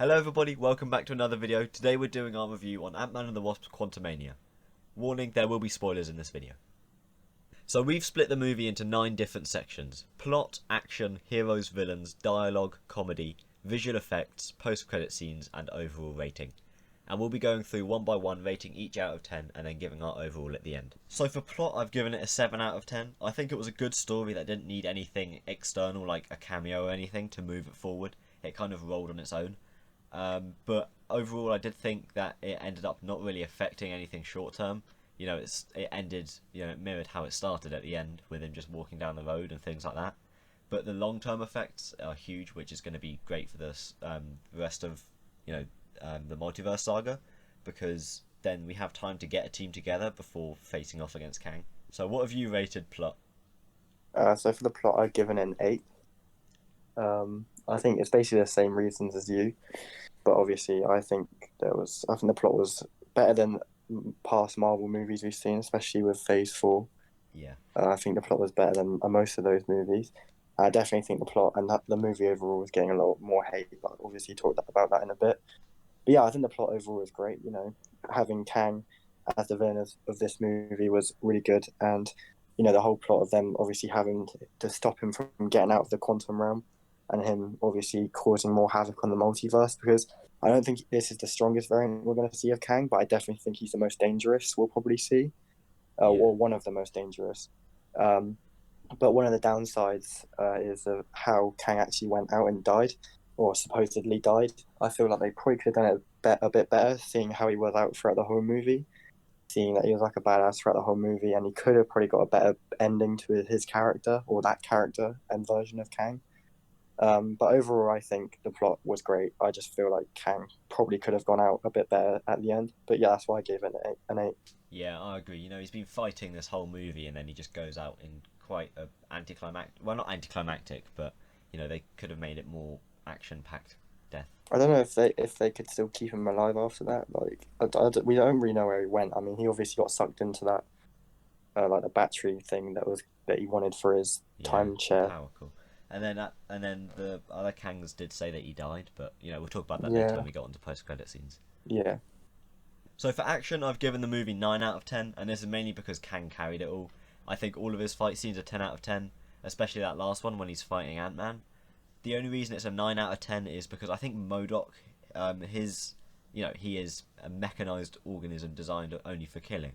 Hello everybody, welcome back to another video. Today we're doing our review on Ant-Man and the Wasp's Quantamania. Warning, there will be spoilers in this video. So we've split the movie into 9 different sections: plot, action, heroes, villains, dialogue, comedy, visual effects, post-credit scenes, and overall rating. And we'll be going through one by one, rating each out of 10, and then giving our overall at the end. So for plot, I've given it a 7 out of 10. I think it was a good story that didn't need anything external like a cameo or anything to move it forward. It kind of rolled on its own. But overall, I did think that it ended up not really affecting anything short term. You know, it ended, it mirrored how it started at the end, with him just walking down the road and things like that. But the long term effects are huge, which is going to be great for this rest of, the multiverse saga, because then we have time to get a team together before facing off against Kang. So, what have you rated plot? So for the plot, I've given it an 8. I think it's basically the same reasons as you, but obviously I think the plot was better than past Marvel movies we've seen, especially with Phase 4. Yeah, I think the plot was better than most of those movies. I definitely think the plot and the movie overall was getting a lot more hate, but obviously talk about that in a bit. But yeah, I think the plot overall is great. Having Kang as the villain of this movie was really good, and the whole plot of them obviously having to stop him from getting out of the quantum realm, and him obviously causing more havoc on the multiverse. Because I don't think this is the strongest variant we're going to see of Kang, but I definitely think he's the most dangerous we'll probably see, yeah, or one of the most dangerous. Um, but one of the downsides is how Kang actually went out and died, or supposedly died. I feel like they probably could have done it a bit better, seeing how he was out throughout the whole movie, seeing that he was like a badass throughout the whole movie, and he could have probably got a better ending to his character, or that character and version of Kang. But overall, I think the plot was great. I just feel like Kang probably could have gone out a bit better at the end. But yeah, that's why I gave it an 8. yeah, I agree. He's been fighting this whole movie, and then he just goes out in quite a anticlimactic. Well, not anticlimactic, but they could have made it more action-packed death. I don't know if they could still keep him alive after that. Like we don't really know where he went. I mean, he obviously got sucked into that like the battery thing that he wanted for his Yeah, time the share. power core. And then the other Kangs did say that he died, but we'll talk about that later when Yeah, we get onto post-credit scenes. yeah, So for action, I've given the movie 9 out of 10, and this is mainly because Kang carried it all. I think all of his fight scenes are 10 out of 10, especially that last one when he's fighting Ant-Man. The only reason it's a 9 out of 10 is because I think MODOK, he is a mechanized organism designed only for killing,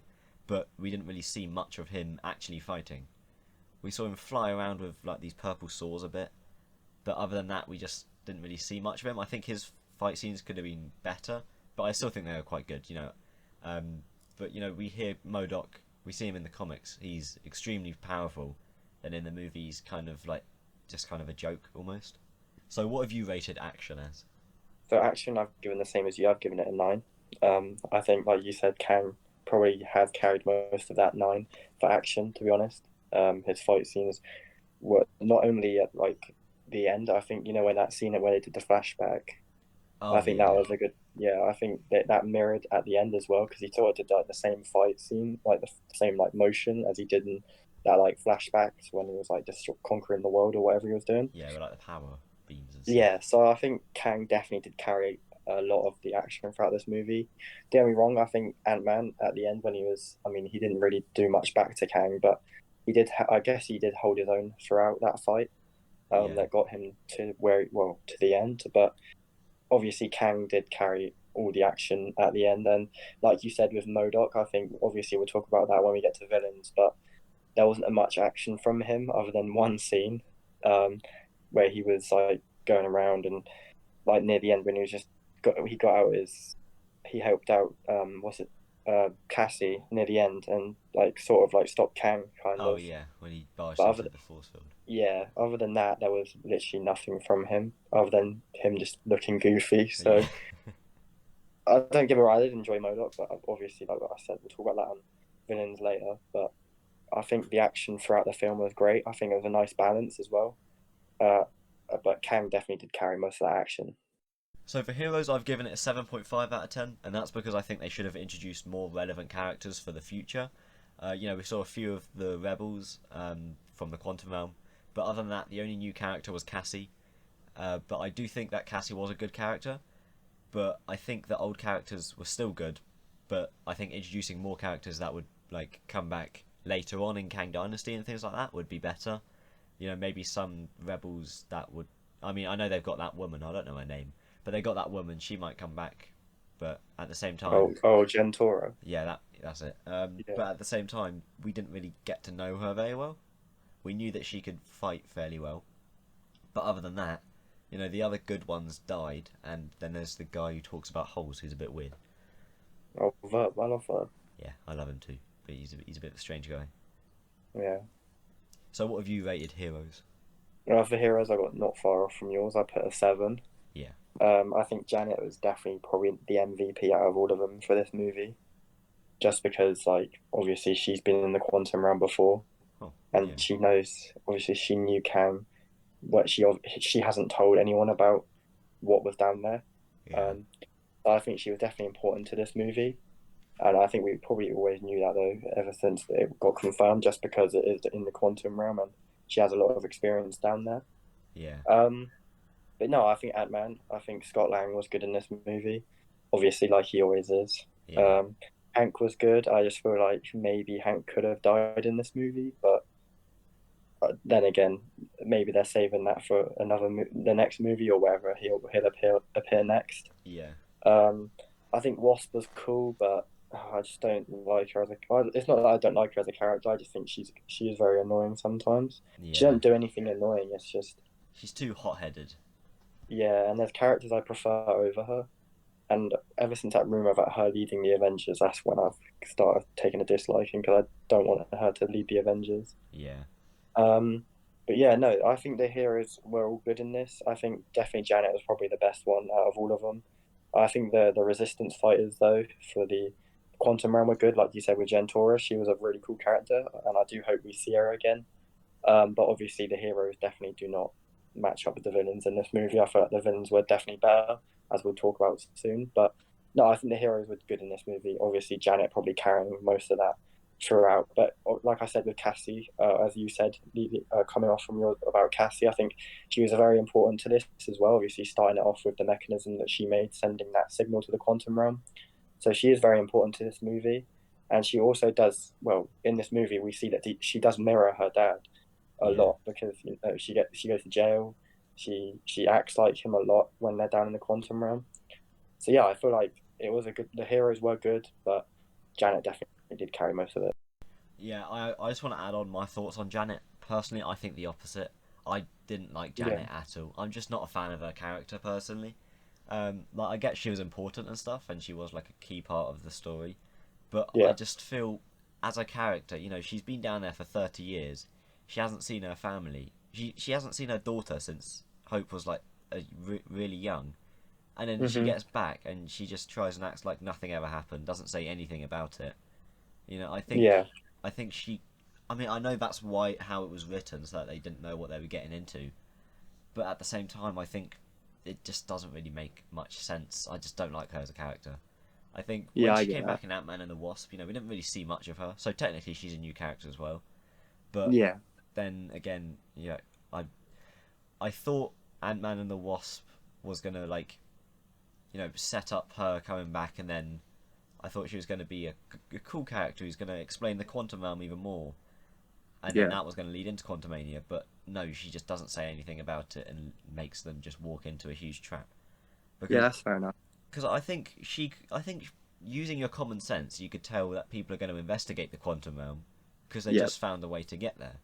but we didn't really see much of him actually fighting. We saw him fly around with like these purple saws a bit, but other than that, we just didn't really see much of him. I think his fight scenes could have been better, but I still think they were quite good. But we hear MODOK, we see him in the comics. He's extremely powerful, and in the movies, kind of like just kind of a joke almost. So, what have you rated action as? So action, I've given the same as you. I've given it a 9. I think, like you said, Kang probably has carried most of that 9 for action. To be honest, his fight scenes were not only at like the end. I think when that scene where they did the flashback. I Oh think that yeah, was a good. Yeah, I think that mirrored at the end as well, because he sort of did like the same fight scene, like the same like motion as he did in that like flashbacks when he was like just conquering the world or whatever he was doing. yeah, but like the power beams and stuff. Yeah, so I think Kang definitely did carry a lot of the action throughout this movie. Don't get me wrong, I think Ant-Man at the end when I mean, he didn't really do much back to Kang, but I guess he did hold his own throughout that fight. Yeah, That got him to the end. But obviously, Kang did carry all the action at the end, and like you said with MODOK, I think obviously we'll talk about that when we get to villains, but there wasn't much action from him other than one scene, um, where he was like going around and like near the end when he got out his he helped out what's it Cassie near the end and like sort of like stopped Kang kind oh of. yeah, when he barged But into the force field. other than that, there was literally nothing from him other than him just looking goofy. Yeah, So I don't get me wrong, I did enjoy MODOK, but obviously, like I said, we'll talk about that on villains later. But I think the action throughout the film was great. I think it was a nice balance as well. Uh, but Kang definitely did carry most of that action. so for heroes, I've given it a 7.5 out of 10, and that's because I think they should have introduced more relevant characters for the future. We saw a few of the rebels from the Quantum Realm, but other than that, the only new character was Cassie. But I do think that Cassie was a good character. but I think the old characters were still good. But I think introducing more characters that would like come back later on in Kang Dynasty and things like that would be better. You know, maybe some rebels that would. I mean, I know they've got that woman. I don't know her name, but they got that woman. She might come back, but at the same time, Oh, Gentoro. yeah, that's it. Yeah. But at the same time, we didn't really get to know her very well. We knew that she could fight fairly well, but other than that, you know, the other good ones died, and then there's the guy who talks about holes, who's a bit weird. Oh, Verb. I love Verb. Yeah, I love him too, but he's a bit of a strange guy. Yeah. So, what have you rated Heroes? For Heroes, I got not far off from yours. I put a 7. Yeah, I think Janet was definitely probably the MVP out of all of them for this movie, just because, like, obviously she's been in the quantum realm before, oh, and yeah, she knows. Obviously, she knew Kang. What she hasn't told anyone about what was down there. yeah, Um, I think she was definitely important to this movie, and I think we probably always knew that though, ever since it got confirmed, just because it is in the quantum realm and she has a lot of experience down there. yeah, Um, but no, I think Ant-Man. I think Scott Lang was good in this movie, obviously, like he always is. yeah, Um, Hank was good. I just feel like maybe Hank could have died in this movie, but then again, maybe they're saving that for the next movie or wherever he'll appear next. yeah, Um, I think Wasp was cool, but I just don't like her as a. Well, it's not that I don't like her as a character. I just think she is very annoying sometimes. She yeah. doesn't do anything annoying. It's just She's too hot-headed. yeah. And there's characters I prefer over her. And ever since that rumor about her leading the Avengers, that's when I've started taking a disliking because I don't want her to lead the Avengers. Yeah, Um, but yeah, no, I think the heroes were all good in this. I think definitely Janet was probably the best one out of all of them. I think the resistance fighters though for the Quantum Realm were good, like you said with Gentora. She was a really cool character, and I do hope we see her again. But obviously the heroes definitely do not match up with the villains in this movie. I feel like the villains were definitely better, as we'll talk about soon. But no, I think the heroes were good in this movie. Obviously Janet probably carrying most of that throughout. But like I said with Cassie, as you said, coming off from your about Cassie, I think she was very important to this as well. Obviously, starting it off with the mechanism that she made, sending that signal to the quantum realm. So she is very important to this movie, and she also does well in this movie. We see that she does mirror her dad a yeah, lot because she goes to jail. She acts like him a lot when they're down in the quantum realm. So yeah, I feel like it was a good. The heroes were good, but Janet definitely did carry most of it. yeah. I just want to add on my thoughts on Janet. Personally, I think the opposite. I didn't like Yeah. Janet at all. I'm just not a fan of her character personally. Like I get she was important and stuff, and she was like a key part of the story, but I Yeah. just feel as a character, you know, she's been down there for 30 years. She hasn't seen her family. She hasn't seen her daughter since Hope was like really young, and then she Hmm. gets back and she just tries and acts like nothing ever happened. Doesn't say anything about it. You know, Yeah. I think she. I mean, I know that's why how it was written, so that they didn't know what they were getting into. But at the same time, I think it just doesn't really make much sense. I just don't like her as a character. I think when Yeah, I she get came that. back in Ant-Man and the Wasp, you know, we didn't really see much of her. So technically, she's a new character as well. But Yeah. then again, yeah, I I thought Ant-Man and the Wasp was gonna like, you know, set up her coming back, and then I thought she was going to be a cool character who's going to explain the quantum realm even more, and then Yeah. that was going to lead into Quantumania. But no, she just doesn't say anything about it and makes them just walk into a huge trap. Yeah, Because that's fair enough. I think using your common sense, you could tell that people are going to investigate the quantum realm because they Yeah. just found a way to get there.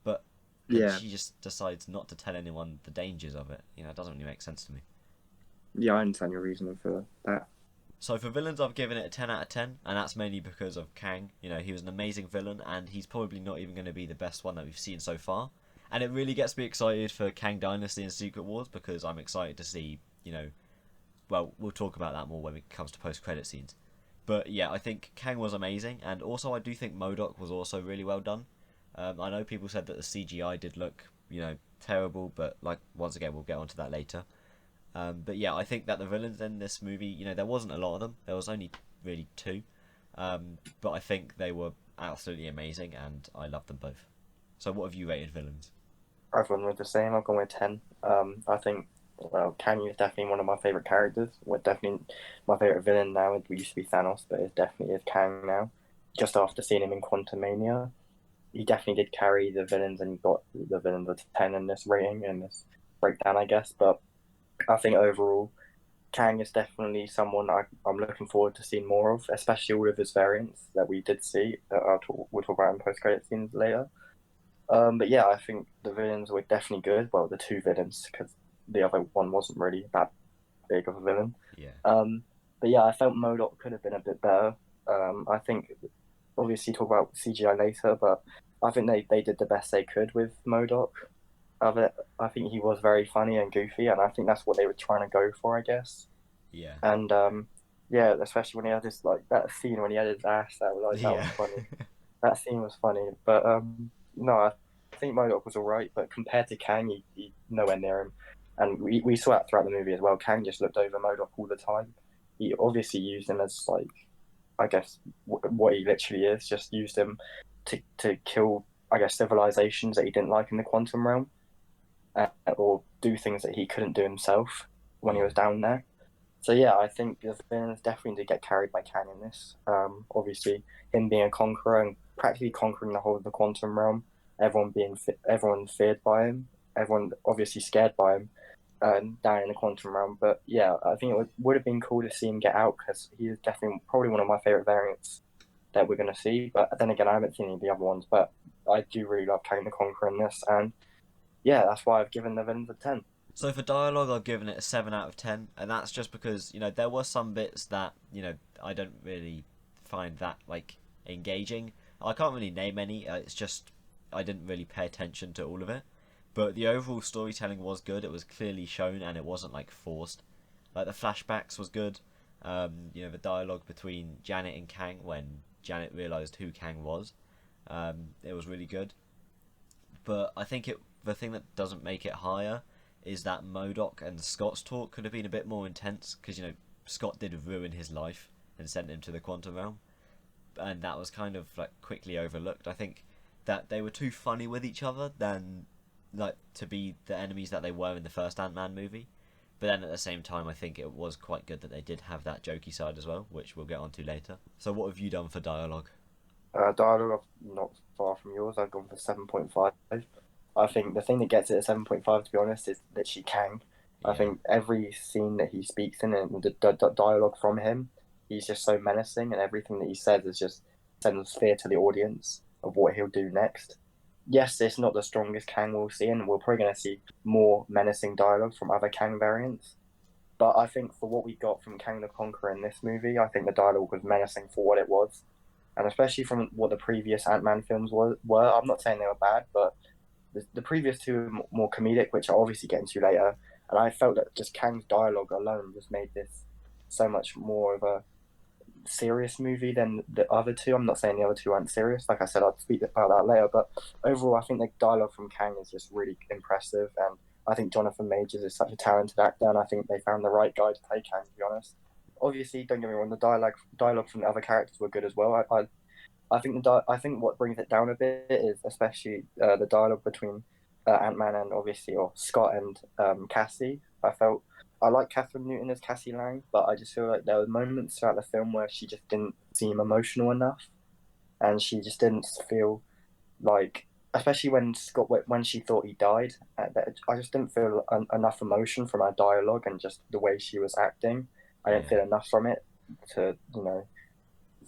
But then Yeah. she just decides not to tell anyone the dangers of it. You know, it doesn't really make sense to me. Yeah, I understand your reasoning for that. So for villains, I've given it a 10 out of 10, and that's mainly because of Kang. You know, he was an amazing villain, and he's probably not even going to be the best one that we've seen so far. And it really gets me excited for Kang Dynasty and Secret Wars because I'm excited to see, you know, well, we'll talk about that more when it comes to post-credit scenes. But yeah, I think Kang was amazing, and also I do think MODOK was also really well done. I know people said that the CGI did look, you know, terrible, but like once again, we'll get onto that later. But yeah, I think that the villains in this movie, you know, there wasn't a lot of them. There was only really two. But I think they were absolutely amazing, and I loved them both. So what have you rated villains? I've gone with the same. I've gone with 10. I think Well, Kang is definitely one of my favorite characters. Well, definitely my favorite villain now. It used to be Thanos, but it definitely is Kang now. Just after seeing him in Quantamania, he definitely did carry the villains, and he got the villains a 10 in this rating and this breakdown, I guess. But I think overall, Kang is definitely someone I'm looking forward to seeing more of, especially all of his variants that we did see that we'll talk about in post credit scenes later. But yeah, I think the villains were definitely good. Well, the two villains, because the other one wasn't really that big of a villain. Yeah, Um, but yeah, I felt MODOK could have been a bit better. I think obviously talk about CGI later, but I think they did the best they could with MODOK. I think he was very funny and goofy, and I think that's what they were trying to go for, I guess. yeah, And yeah, especially when he had this like that scene when he had his ass out, like that was yeah, funny. That scene was funny, but no, I think MODOK was all right, but compared to Kang, he nowhere near him. And we saw that throughout the movie as well. Kang just looked over MODOK all the time. He obviously used him as like, I guess, what he literally is. Just used him to kill, I guess, civilizations that he didn't like in the quantum realm, or do things that he couldn't do himself when he yeah, was down there. So yeah, I think the villains definitely did get carried by Kang in this. Obviously, him being a conqueror and practically conquering the whole of the quantum realm, everyone feared by him, everyone obviously scared by him, down in the quantum realm. But yeah, I think it would have been cool to see him get out because he is definitely probably one of my favorite variants that we're going to see. But then again, I haven't seen any of the other ones, but I do really love Kang the Conqueror in this, and yeah, that's why I've given the villains a 10. So for dialogue, I've given it a 7 out of 10, and that's just because there were some bits that I don't really find that like engaging. I can't really name any. It's just I didn't really pay attention to all of it. But the overall storytelling was good. It was clearly shown, and it wasn't like forced. Like the flashbacks was good. The dialogue between Janet and Kang when Janet realized who Kang was, it was really good. But I think the thing that doesn't make it higher is that MODOK and Scott's talk could have been a bit more intense because Scott did ruin his life and sent him to the quantum realm, and that was kind of like quickly overlooked. I think that they were too funny with each other than like to be the enemies that they were in the first Ant-Man movie. But then at the same time, I think it was quite good that they did have that jokey side as well, which we'll get onto later. So what have you done for dialogue? Dialogue, not far from yours. I've gone for 7.5. I think the thing that gets it at 7.5, to be honest, is that she Kang. I Yeah, think every scene that he speaks in and the dialogue from him, he's just so menacing, and everything that he says is just sends fear to the audience of what he'll do next. Yes, it's not the strongest Kang we'll see, and we're probably going to see more menacing dialogue from other Kang variants. But I think for what we got from Kang the Conqueror in this movie, I think the dialogue was menacing for what it was, and especially from what the previous Ant Man films were. I'm not saying they were bad, but the previous two were more comedic, which I'll obviously get into later. And I felt that just Kang's dialogue alone just made this so much more of a serious movie than the other two. I'm not saying the other two aren't serious. Like I said, I'll speak about that later. But overall, I think the dialogue from Kang is just really impressive. And I think Jonathan Majors is such a talented actor. And I think they found the right guy to play Kang, to be honest. Obviously, don't get me wrong, the dialogue from the other characters were good as well. I think I think what brings it down a bit is especially the dialogue between Ant Man and obviously or Scott and Cassie. I like Catherine Newton as Cassie Lang, but I just feel like there were moments throughout the film where she just didn't seem emotional enough, and she just didn't feel like, especially when she thought he died. I just didn't feel enough emotion from her dialogue and just the way she was acting. I didn't yeah. feel enough from it to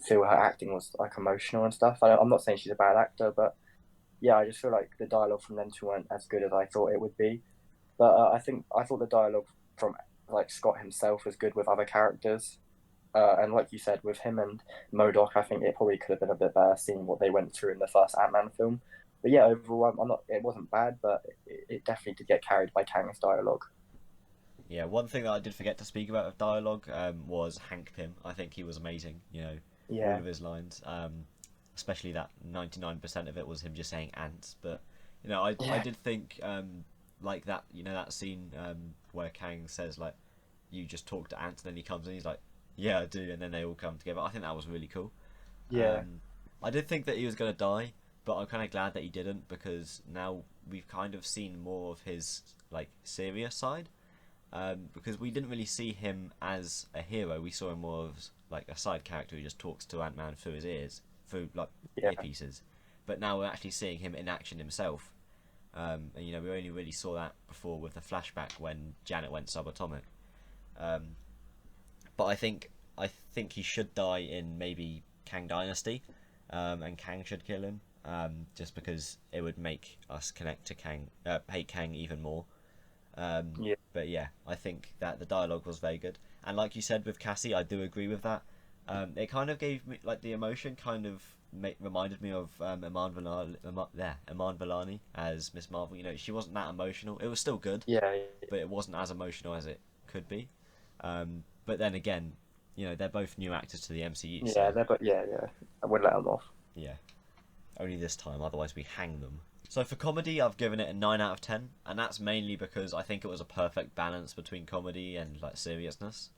feel her acting was like emotional and stuff. I'm not saying she's a bad actor, but yeah, I just feel like the dialogue from them two weren't as good as I thought it would be. But I thought the dialogue from like Scott himself was good with other characters. And like you said, with him and MODOK, I think it probably could have been a bit better seeing what they went through in the first Ant-Man film. But yeah, overall, I'm not. It wasn't bad, but it definitely did get carried by Kang's dialogue. Yeah, one thing that I did forget to speak about with dialogue was Hank Pym. I think he was amazing. All Yeah, of his lines, especially that 99% of it was him just saying ants. But I yeah, did think like that. That scene where Kang says like, "You just talk to ants," and then he comes and he's like, "Yeah, I do," and then they all come together. I think that was really cool. yeah, Um, I did think that he was gonna die, but I'm kind of glad that he didn't because now we've kind of seen more of his like serious side because we didn't really see him as a hero. We saw him more as like a side character who just talks to Ant-Man through his ears, through like Yeah, earpieces. But now we're actually seeing him in action himself. And we only really saw that before with the flashback when Janet went subatomic. Um, but I think he should die in maybe Kang Dynasty, and Kang should kill him, just because it would make us connect to Kang, hate Kang even more. yeah, But yeah, I think that the dialogue was very good, and like you said with Cassie, I do agree with that. It kind of gave me like the emotion kind of reminded me of Iman Vellani as Miss Marvel. She wasn't that emotional. It was still good, yeah, but it wasn't as emotional as it could be. But then again, they're both new actors to the MCU, yeah. so They're but yeah, yeah. I would let them off. yeah, only this time. Otherwise, we hang them. So for comedy, I've given it a 9 out of 10, and that's mainly because I think it was a perfect balance between comedy and like seriousness.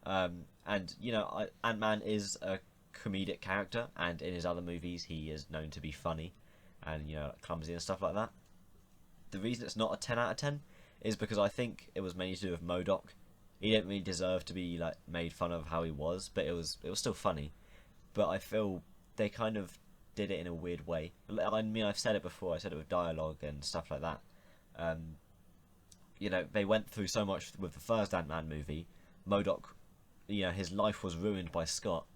And Ant-Man is a comedic character, and in his other movies, he is known to be funny and like, clumsy and stuff like that. The reason it's not a 10 out of 10 is because I think it was mainly to do with MODOK. He didn't really deserve to be like made fun of how he was, but it was still funny. But I feel they kind of did it in a weird way. I mean, I've said it before. I said it with dialogue and stuff like that. Um, they went through so much with the first Ant-Man movie. MODOK, his life was ruined by Scott,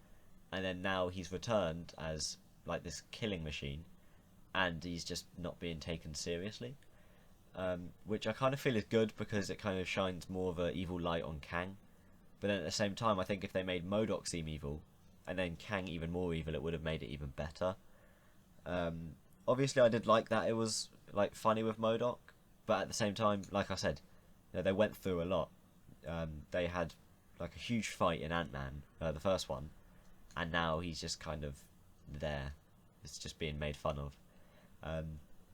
and then now he's returned as like this killing machine, and he's just not being taken seriously. Which I kind of feel is good because it kind of shines more of an evil light on Kang. But then at the same time, I think if they made MODOK seem evil, and then Kang even more evil, it would have made it even better. Obviously, I did like that it was like funny with MODOK, but at the same time, like I said, they went through a lot. They had like a huge fight in Ant-Man, the first one, and now he's just kind of there. It's just being made fun of.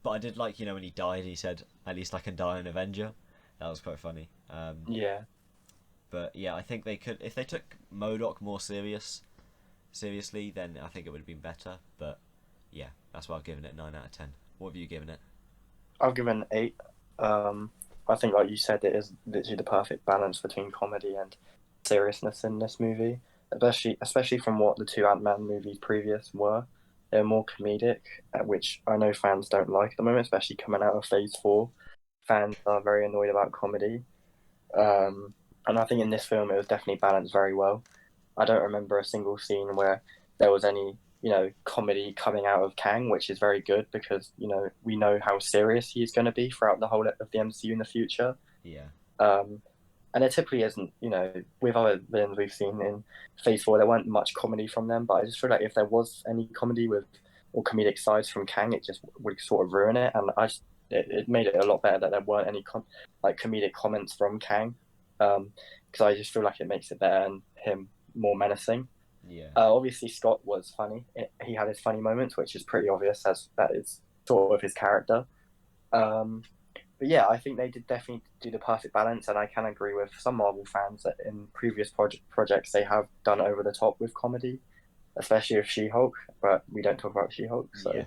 But I did like, when he died, he said, "At least I can die an Avenger." That was quite funny. Yeah, But yeah, I think they could if they took MODOK more seriously, then I think it would have been better. But yeah, that's why I've given it 9 out of 10. What have you given it? I've given 8. I think, like you said, it is literally the perfect balance between comedy and seriousness in this movie, especially from what the two Ant-Man movies previous were. They're more comedic, which I know fans don't like at the moment, especially coming out of Phase 4. Fans are very annoyed about comedy. Um, and I think in this film it was definitely balanced very well. I don't remember a single scene where there was any, comedy coming out of Kang, which is very good because, we know how serious he's going to be throughout the whole of the MCU in the future. Yeah, Um, and it typically isn't, with other villains we've seen in Phase 4, there weren't much comedy from them, but I just feel like if there was any comedy with or comedic sides from Kang, it just would sort of ruin it. And it made it a lot better that there weren't any comedic comments from Kang, because I just feel like it makes it better and him more menacing. yeah, Obviously, Scott was funny. He had his funny moments, which is pretty obvious as that is sort of his character. Um, but yeah, I think they did definitely do the perfect balance, and I can agree with some Marvel fans that in previous projects they have done over the top with comedy, especially with She-Hulk. But we don't talk about She-Hulk, so yeah.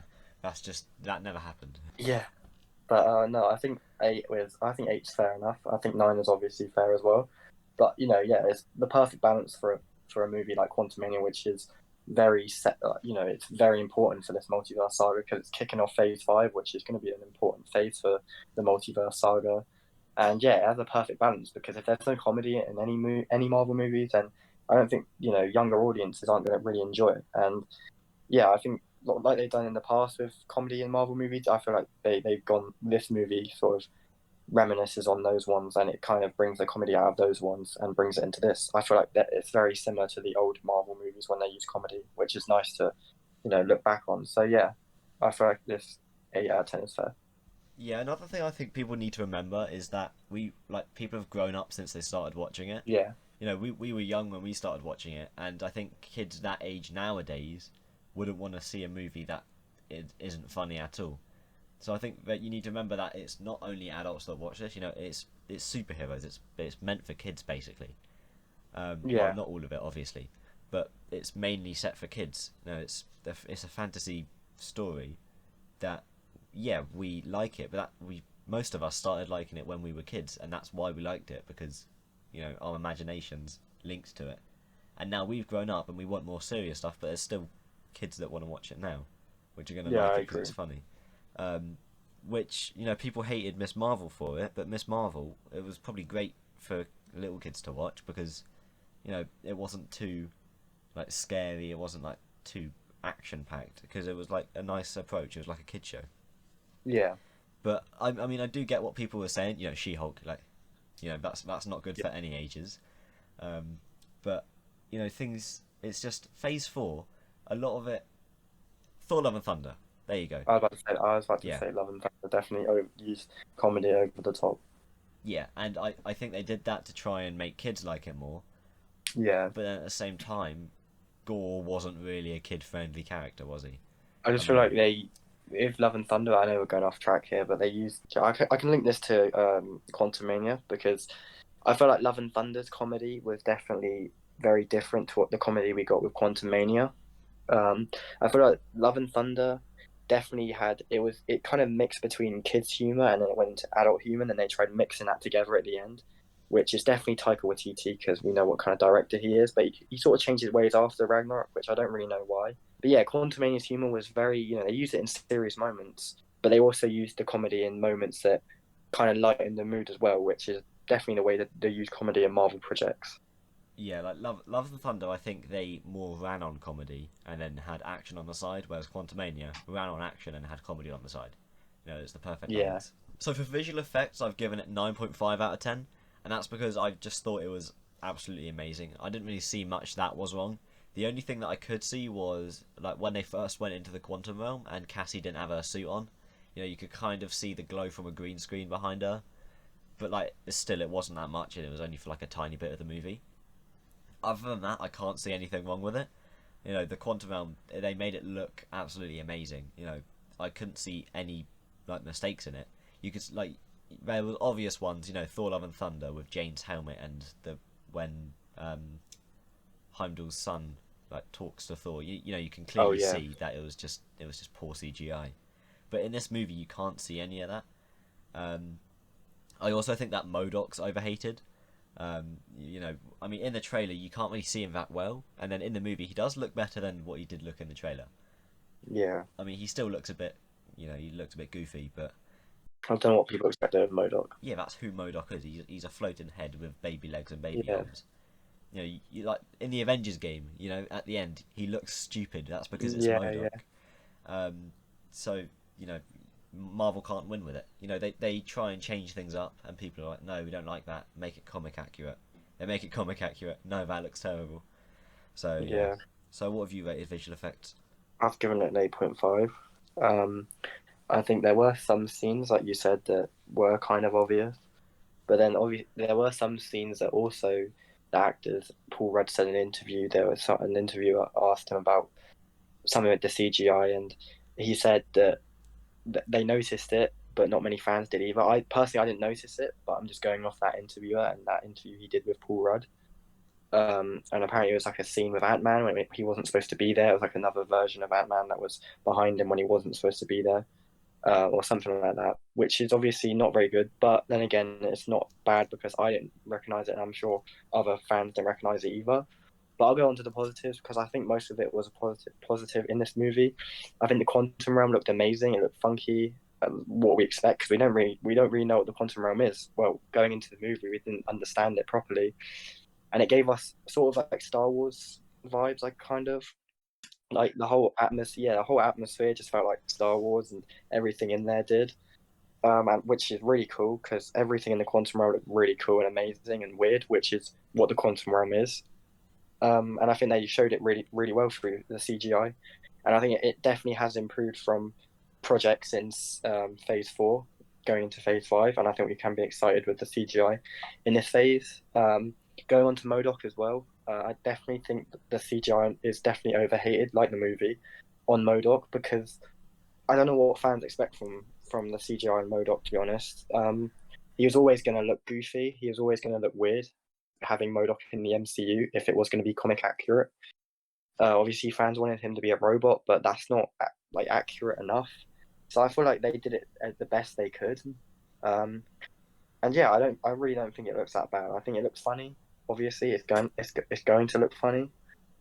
That never happened. yeah. But no, I think 8 was. I think 8's fair enough. I think 9 is obviously fair as well. But yeah, it's the perfect balance for a movie like Quantumania, which is very set. It's very important for this multiverse saga because it's kicking off Phase 5, which is going to be an important phase for the multiverse saga. And yeah, it has a perfect balance because if there's no comedy in any Marvel movies, then I don't think younger audiences aren't going to really enjoy it. And yeah, I think like they've done in the past with comedy in Marvel movies, I feel like they've gone this movie sort of reminisces on those ones and it kind of brings the comedy out of those ones and brings it into this. I feel like that it's very similar to the old Marvel movies when they use comedy, which is nice to, look back on. So yeah, I feel like this 8 out of 10 is fair. Yeah, another thing I think people need to remember is that people have grown up since they started watching it. Yeah, We were young when we started watching it, and I think kids that age nowadays wouldn't want to see a movie that it isn't funny at all. So I think that you need to remember that it's not only adults that watch this. It's superheroes. It's meant for kids basically. Well, yeah, not all of it, obviously, but it's mainly set for kids. It's a fantasy story that, yeah, we like it, but that most of us started liking it when we were kids, and that's why we liked it, because our imaginations linked to it. And now we've grown up and we want more serious stuff, but there's still kids that want to watch it now, which are going to Yeah, like I it because agree. it's funny. Which people hated Miss Marvel for it, but Miss Marvel, it was probably great for little kids to watch because it wasn't too like scary, it wasn't like too action packed, because it was like a nice approach. It was like a kid show. Yeah, But I mean, I do get what people were saying. She-Hulk, like that's not good yeah. for any ages. But things. It's just Phase 4. A lot of it. Thor: Love and Thunder. There you go. I was about to Yeah, say Love and Thunder definitely use comedy over the top. yeah, and I think they did that to try and make kids like it more. Yeah, But then at the same time, Gore wasn't really a kid-friendly character, was he? I I just feel mean, like with Love and Thunder, I know we're going off track here, but they used. I can link this to Quantumania because I feel like Love and Thunder's comedy was definitely very different to what the comedy we got with Quantumania. I feel like Love and Thunder definitely it kind of mixed between kids' humor and then it went into adult humor, and they tried mixing that together at the end, which is definitely Taika Waititi because we know what kind of director he is, but he sort of changed his ways after Ragnarok, which I don't really know why. But yeah, Quantumania's humor was very, they used it in serious moments, but they also used the comedy in moments that kind of lighten the mood as well, which is definitely the way that they use comedy in Marvel projects. yeah, like Love and Thunder, I think they more ran on comedy and then had action on the side, whereas Quantumania ran on action and had comedy on the side. It's the perfect Yeah, balance. So for visual effects, I've given it 9.5 out of 10, and that's because I just thought it was absolutely amazing. I didn't really see much that was wrong. The only thing that I could see was like when they first went into the quantum realm and Cassie didn't have her suit on. You could kind of see the glow from a green screen behind her, but like still, it wasn't that much, and it was only for like a tiny bit of the movie. Other than that, I can't see anything wrong with it. The quantum realm, they made it look absolutely amazing. I couldn't see any like mistakes in it. You could like there were obvious ones. Thor: Love and Thunder with Jane's helmet and the when Heimdall's son like talks to Thor. You can oh clearly yeah, see that it was just poor CGI. But in this movie, you can't see any of that. Um, I also think that Modoc's overhated. I mean, in the trailer you can't really see him that well, and then in the movie he does look better than what he did look in the trailer. yeah. I mean, he still looks a bit, he looks a bit goofy, but I don't know what people expect of Modoc. yeah, that's who Modoc is. He's a floating head with baby legs and baby Yeah, arms. You like in the Avengers game, at the end he looks stupid. That's because it's yeah, Modoc. yeah, Um, so you know, Marvel can't win with it. They try and change things up, and people are like, no, we don't like that. Make it comic accurate. They make it comic accurate. No, that looks terrible. So yeah. yeah. So what have you rated visual effects? I've given it an 8.5. Um, I think there were some scenes, like you said, that were kind of obvious, but then there were some scenes that also the actors. Paul Rudd said in an interview, an interviewer asked him about something with the CGI, and he said that they noticed it, but not many fans did either. I personally, I didn't notice it, but I'm just going off that interviewer and that interview he did with Paul Rudd. And apparently it was like a scene with Ant Man when he wasn't supposed to be there. It was like another version of Ant Man that was behind him when he wasn't supposed to be there, or something like that. Which is obviously not very good. But then again, it's not bad because I didn't recognize it, and I'm sure other fans didn't recognize it either. But I'll go on to the positives because I think most of it was a positive in this movie. I think the quantum realm looked amazing. It looked funky. What we expect because we don't really know what the quantum realm is. Well, going into the movie, we didn't understand it properly, and it gave us sort of like Star Wars vibes. Like kind of like the whole atmosphere. Yeah, the whole atmosphere just felt like Star Wars, and everything in there did. And which is really cool because everything in the quantum realm looked really cool and amazing and weird, which is what the quantum realm is. And I think they showed it really, really well through the CGI. And I think it definitely has improved from projects since Phase 4 going into Phase 5. And I think we can be excited with the CGI in this phase. Going on to Modoc as well, I definitely think the CGI is definitely overhated, like the movie, on Modoc because I don't know what fans expect from the CGI on Modoc. To be honest, he was always going to look goofy. He was always going to look weird. Having Modoc in the MCU, if it was going to be comic accurate, obviously fans wanted him to be a robot, but that's not like accurate enough. So I feel like they did it as the best they could. Um, and yeah, I really don't think it looks that bad. I think it looks funny. Obviously, it's going to look funny,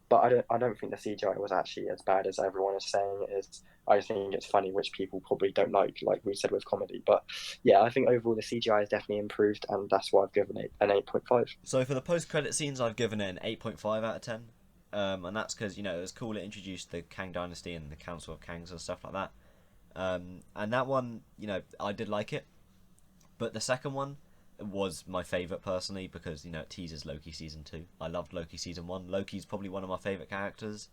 but I don't think the CGI was actually as bad as everyone is saying it is. I just think it's funny, which people probably don't like we said with comedy. But yeah, I think overall the CGI has definitely improved, and that's why I've given it an 8.5. So for the post-credit scenes, I've given it an 8.5 out of 10. And that's because, it was cool. It introduced the Kang Dynasty and the Council of Kangs and stuff like that. And that one, I did like it. But the second one was my favourite personally because, it teases Loki Season 2. I loved Loki Season 1. Loki's probably one of my favourite characters.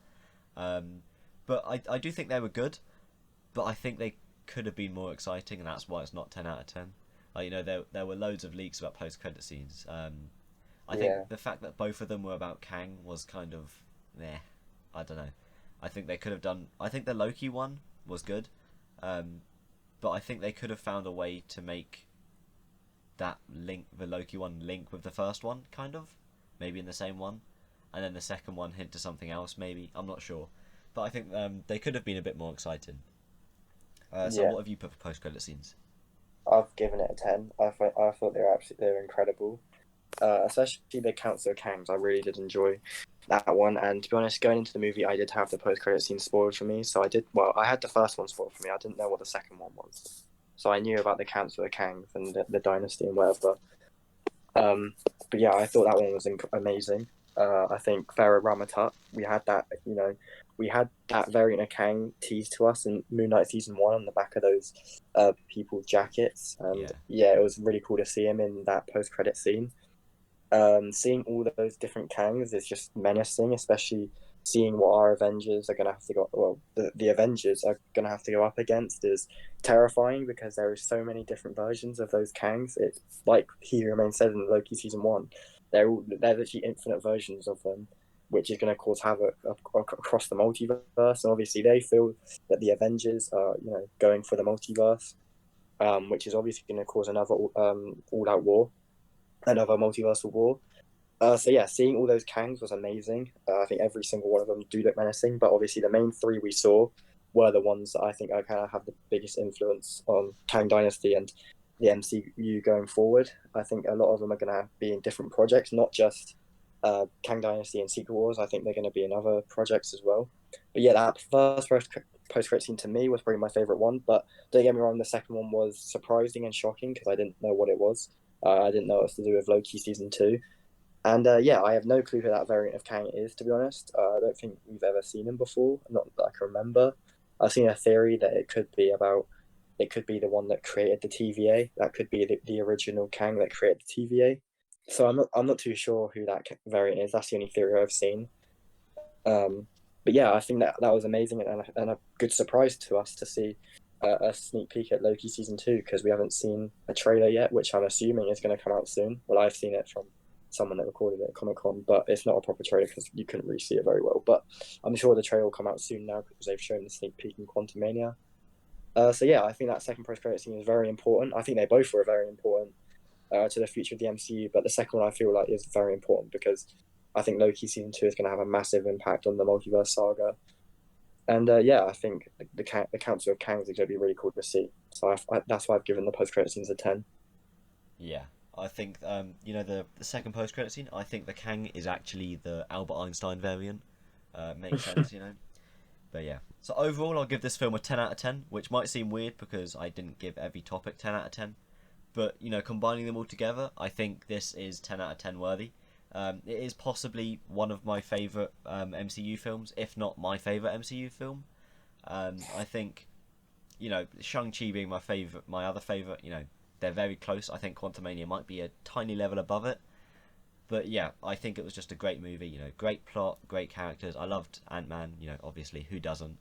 Um, but I do think they were good, but I think they could have been more exciting, and that's why it's not 10 out of 10. Like, there were loads of leaks about post-credit scenes. I think Yeah, the fact that both of them were about Kang was kind of, meh. I don't know. I think they could have done. I think the Loki one was good, um, but I think they could have found a way to make that link, the Loki one, link with the first one, kind of, maybe in the same one, and then the second one hint to something else. Maybe I'm not sure, but I think they could have been a bit more exciting. So yeah. what have you put for post-credit scenes? I've given it a 10. I thought they were incredible. Especially the Council of Kangs. I really did enjoy that one. And to be honest, going into the movie, I did have the post-credit scene spoiled for me. So I did. Well, I had the first one spoiled for me. I didn't know what the second one was. So I knew about the Council of Kangs and the dynasty and whatever. Um, but yeah, I thought that one was amazing. I think Pharaoh Ramatut, we had that variant of Kang teased to us in Moon Knight season one on the back of those people's jackets, and Yeah, yeah, it was really cool to see him in that post credit scene. Seeing all those different Kangs is just menacing, especially seeing what our Avengers are going to have to go. Well, the Avengers are going to have to go up against is terrifying because there are so many different versions of those Kangs. It's like he remains said in Loki season one. They're literally infinite versions of them, which is going to cause havoc across the multiverse. And obviously, they feel that the Avengers are going for the multiverse, which is obviously going to cause another all out war, another multiversal war. So yeah, seeing all those Kangs was amazing. I think every single one of them do look menacing, but obviously the main three we saw were the ones that I think are kind of have the biggest influence on Kang Dynasty and the MCU going forward. I think a lot of them are going to be in different projects, not just Kang Dynasty and Secret Wars. I think they're going to be in other projects as well. But yeah, that first post credit scene to me was probably my favorite one. But don't get me wrong, the second one was surprising and shocking because I didn't know what it was. I didn't know it was to do with Loki season two. And yeah, I have no clue who that variant of Kang is, to be honest. I don't think we've ever seen him before, not that I can remember. I've seen a theory that it could be the one that created the TVA. That could be the original Kang that created the TVA. So I'm not too sure who that variant is. That's the only theory I've seen. Um, but yeah, I think that was amazing and a good surprise to us to see a sneak peek at Loki season two because we haven't seen a trailer yet, which I'm assuming is going to come out soon. Well, I've seen it from someone that recorded it at Comic Con, but it's not a proper trailer because you couldn't really see it very well. But I'm sure the trailer will come out soon now because they've shown the sneak peek in Quantamania. So yeah, I think that second post credit scene is very important. I think they both were very important to the future of the MCU. But the second one I feel like is very important because I think Loki season two is going to have a massive impact on the multiverse saga. And yeah, I think the Council of Kangs is going to be really cool to see. So that's why I've given the post credit scenes a 10. yeah. I think the second post credit scene. I think the Kang is actually the Albert Einstein variant. Makes sense. But yeah. So overall, I'll give this film a 10 out of 10, which might seem weird because I didn't give every topic 10 out of 10. But combining them all together, I think this is 10 out of 10 worthy. It is possibly one of my favourite MCU films, if not my favourite MCU film. I think Shang-Chi being my other favourite. They're very close. I think Quantumania might be a tiny level above it. But yeah, I think it was just a great movie. Great plot, great characters. I loved Ant-Man. Obviously, who doesn't?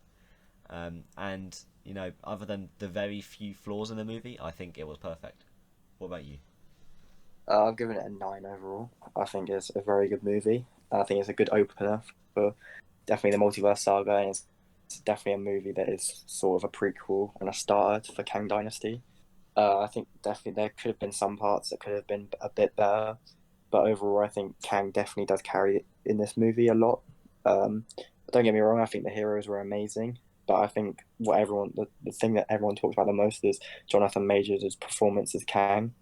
And other than the very few flaws in the movie, I think it was perfect. What about you? I've given it a 9 overall. I think it's a very good movie. I think it's a good opener for definitely the multiverse saga. And it's definitely a movie that is sort of a prequel and a starter for Kang Dynasty. I think definitely there could have been some parts that could have been a bit better, but overall, I think Kang definitely does carry it in this movie a lot. But don't get me wrong, I think the heroes were amazing. But I think the thing that everyone talks about the most is Jonathan Majors' performance as Kang,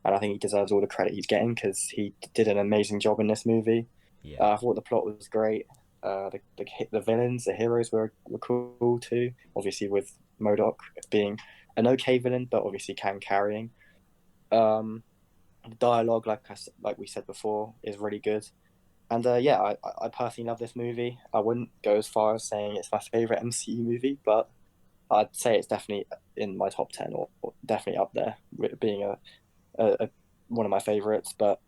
and I think he deserves all the credit he's getting because he did an amazing job in this movie. Yeah, I thought the plot was great. The villains, the heroes were cool too. Obviously, with MODOK being an okay villain, but obviously Kang carrying. Um, the dialogue, like we said before, is really good. And yeah, I personally love this movie. I wouldn't go as far as saying it's my favorite MCU movie, but I'd say it's definitely in my top 10 or definitely up there with being a one of my favorites. But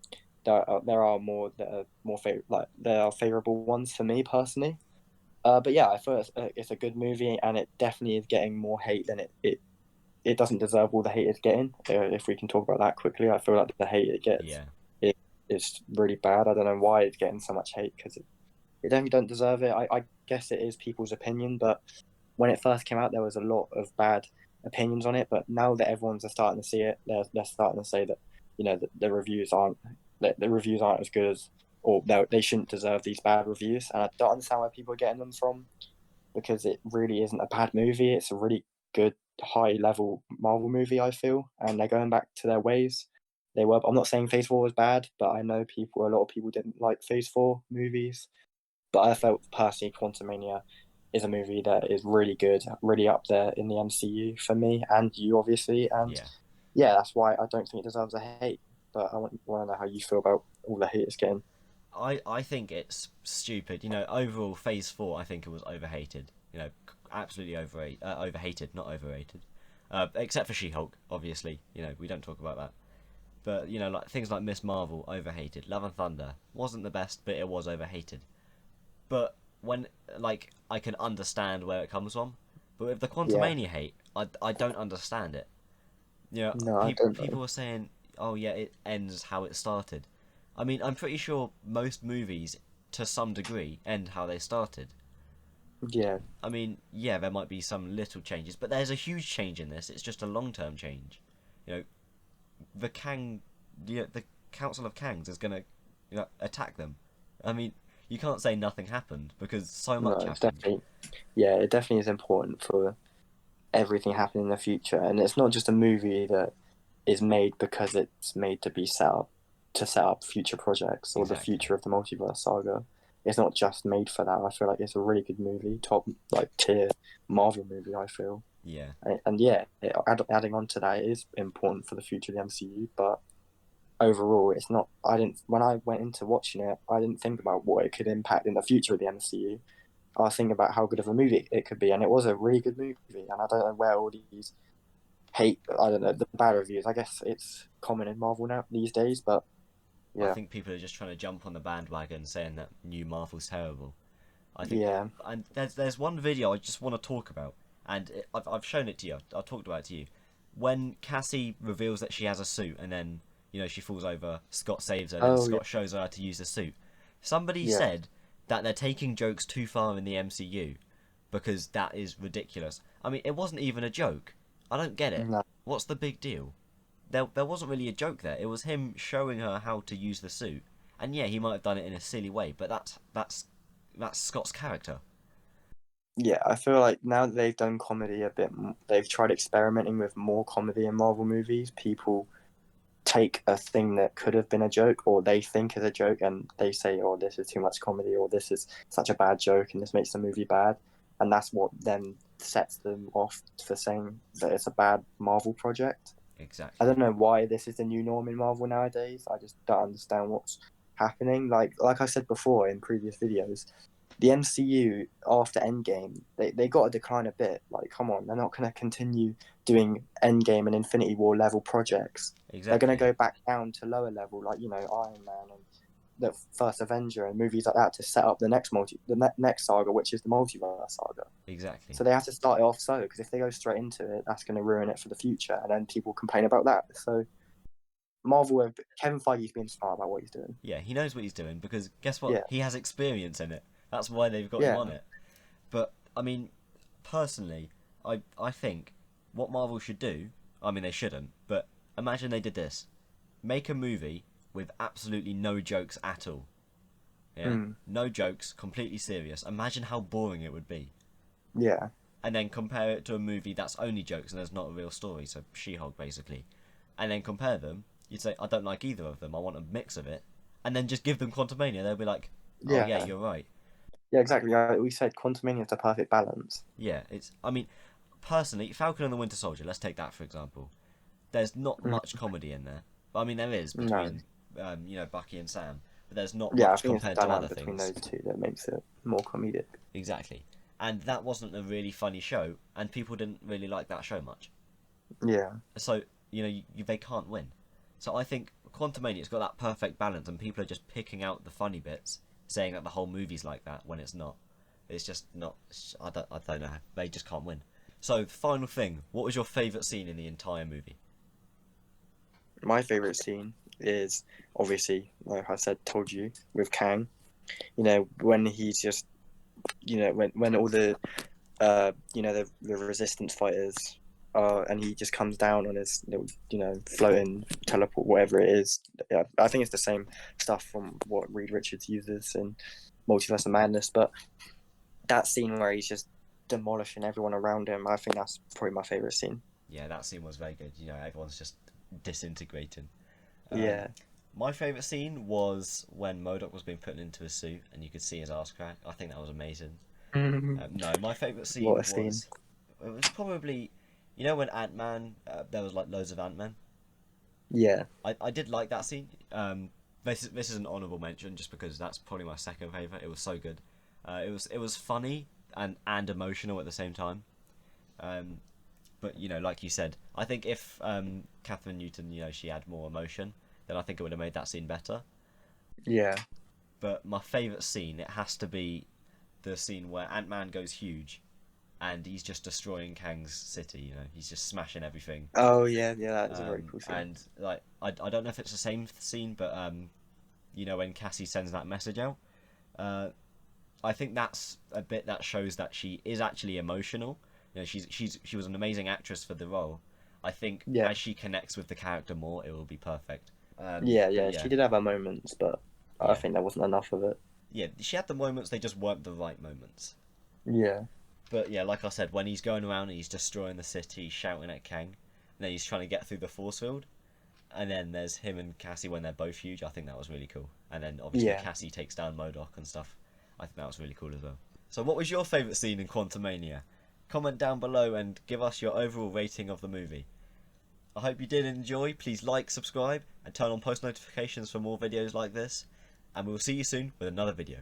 there are more that are more like there are favorable ones for me personally. But yeah, I thought it's a good movie, and it definitely is getting more hate than it doesn't deserve all the hate it's getting. If we can talk about that quickly, I feel like the hate it gets yeah, it, is really bad. I don't know why it's getting so much hate because it definitely don't deserve it. I guess it is people's opinion, but when it first came out, there was a lot of bad opinions on it. But now that everyone's starting to see it, they're starting to say that the reviews aren't the reviews aren't as good as or they shouldn't deserve these bad reviews. And I don't understand where people are getting them from because it really isn't a bad movie. It's a really good high level Marvel movie, I feel, and they're going back to their ways. They were. I'm not saying Phase Four was bad, but I know a lot of people didn't like Phase Four movies. But I felt personally, Quantumania is a movie that is really good, really up there in the MCU for me and you, obviously. And yeah. yeah, that's why I don't think it deserves a hate. But want to know how you feel about all the hate it's getting. I think it's stupid. You know, overall, Phase 4, I think it was overhated. You know, absolutely overhated, not overrated. Except for She-Hulk, obviously. You know, we don't talk about that. But, you know, like things like Miss Marvel, overhated. Love and Thunder wasn't the best, but it was overhated. But when, like, I can understand where it comes from. But with the Yeah, Quantumania hate, I don't understand it. You know, no, I don't people know. were saying, "Oh yeah, it ends how it started." I mean, I'm pretty sure most movies, to some degree, end how they started. Yeah, I mean, yeah, there might be some little changes, but there's a huge change in this. It's just a long-term change. You know, the Kang, the Council of Kangs is gonna, attack them. I mean, you can't say nothing happened because so no, much it's happened. definitely yeah, it definitely is important for everything happening in the future, and it's not just a movie that is made because it's made to be set up future projects or the Exactly. future of the multiverse saga. It's not just made for that. I feel like it's a really good movie, top like tier Marvel movie. I feel, Yeah. and yeah, adding on to that, it is important for the future of the MCU. But overall, it's not. I didn't when I went into watching it, I didn't think about what it could impact in the future of the MCU. I was thinking about how good of a movie it could be, and it was a really good movie. And I don't know where all these hate, I don't know, the bad reviews. I guess it's common in Marvel now these days, but I yeah, think people are just trying to jump on the bandwagon saying that new Marvel's terrible. I think, yeah. and there's one video I just want to talk about, and I've shown it to you. I've talked about it to you. When Cassie reveals that she has a suit, and then she falls over, Scott saves her, and then Oh yeah, Scott shows her how to use the suit. Somebody yeah. said that they're taking jokes too far in the MCU because that is ridiculous. I mean, it wasn't even a joke. I don't get it. No, What's the big deal? There wasn't really a joke there. It was him showing her how to use the suit, and yeah, he might have done it in a silly way, but that's Scott's character. yeah. I feel like now that they've done comedy a bit, they've tried experimenting with more comedy in Marvel movies. People take a thing that could have been a joke, or they think is a joke, and they say, "Oh, this is too much comedy," or "This is such a bad joke," and this makes the movie bad. And that's what then sets them off for saying that it's a bad Marvel project. I Exactly. don't know why this is the new norm in Marvel nowadays. I just don't understand what's happening. Like I said before in previous videos, the MCU after Endgame, they got to decline a bit. Like, come on, they're not going to continue doing Endgame and Infinity War level projects. They're going to Exactly. go back down to lower level, like Iron Man and the first Avenger and movies like that to set up the next saga, which is the multiverse saga. Exactly. So they have to start it off so because if they go straight into it, that's going to ruin it for the future, and then people complain about that. So Kevin Feige's being smart about what he's doing. Yeah, he knows what he's doing because guess what? Yeah, He has experience in it. That's why they've got him on yeah, it. But I mean, personally, I think what Marvel should do. I mean, they shouldn't. But imagine they did this: make a movie with absolutely no jokes at all. Yeah, mm, no jokes, completely serious. Imagine how boring it would be. yeah. and then compare it to a movie that's only jokes and there's not a real story, so She-Hulk basically, and then compare them, you'd say, I don't like either of them, I want a mix of it, and then just give them Quantumania, they'll be like, oh yeah, Yeah, you're right. yeah, exactly. We said Quantumania is the perfect balance. Yeah, I mean, personally, Falcon and the Winter Soldier, let's take that for example. There's not Mm, much comedy in there. I mean, there is no. between, Bucky and Sam, but there's not Yeah, I much think it's the compared to other dynamic between things. those two that makes it more comedic. Exactly. And that wasn't a really funny show, and people didn't really like that show much. Yeah. So, they can't win. So I think Quantumania's got that perfect balance, and people are just picking out the funny bits, saying that the whole movie's like that when it's not. It's just not. I don't know. They just can't win. So, final thing. What was your favourite scene in the entire movie? My favourite scene is obviously, like I said, told you, with Kang. When he's just, when all the, the resistance fighters and he just comes down on his little, floating teleport, whatever it is. Yeah, I think it's the same stuff from what Reed Richards uses in Multiverse of Madness, but that scene where he's just demolishing everyone around him, I think that's probably my favourite scene. Yeah, that scene was very good. Everyone's just disintegrating. Um, Yeah. my favourite scene was when MODOK was being put into his suit and you could see his ass crack. I think that was amazing. No, my favourite What scene a scene. it was probably, when Ant-Man, there was like loads of Ant-Man. Yeah. I did like that scene. This is an honourable mention just because that's probably my second favourite. It was so good. It was funny and emotional at the same time. But like you said, I think if Catherine Newton, she had more emotion, then I think it would have made that scene better. Yeah. But my favourite scene, it has to be the scene where Ant-Man goes huge, and he's just destroying Kang's city. He's just smashing everything. Oh yeah, yeah, that is a very cool scene. And like, I don't know if it's the same scene, but when Cassie sends that message out, I think that's a bit that shows that she is actually emotional. She was an amazing actress for the role. I think Yeah. as she connects with the character more, it will be perfect. Yeah. Yeah, She did have her moments, but I yeah, think there wasn't enough of it. yeah. She had the moments; they just weren't the right moments. Yeah. But yeah, like I said, when he's going around and he's destroying the city, shouting at Kang, and then he's trying to get through the force field, and then there's him and Cassie when they're both huge. I think that was really cool. And then obviously Yeah. Cassie takes down MODOK and stuff. I think that was really cool as well. So what was your favourite scene in Quantumania? Comment down below and give us your overall rating of the movie. I hope you did enjoy. Please like, subscribe, and turn on post notifications for more videos like this. And we'll see you soon with another video.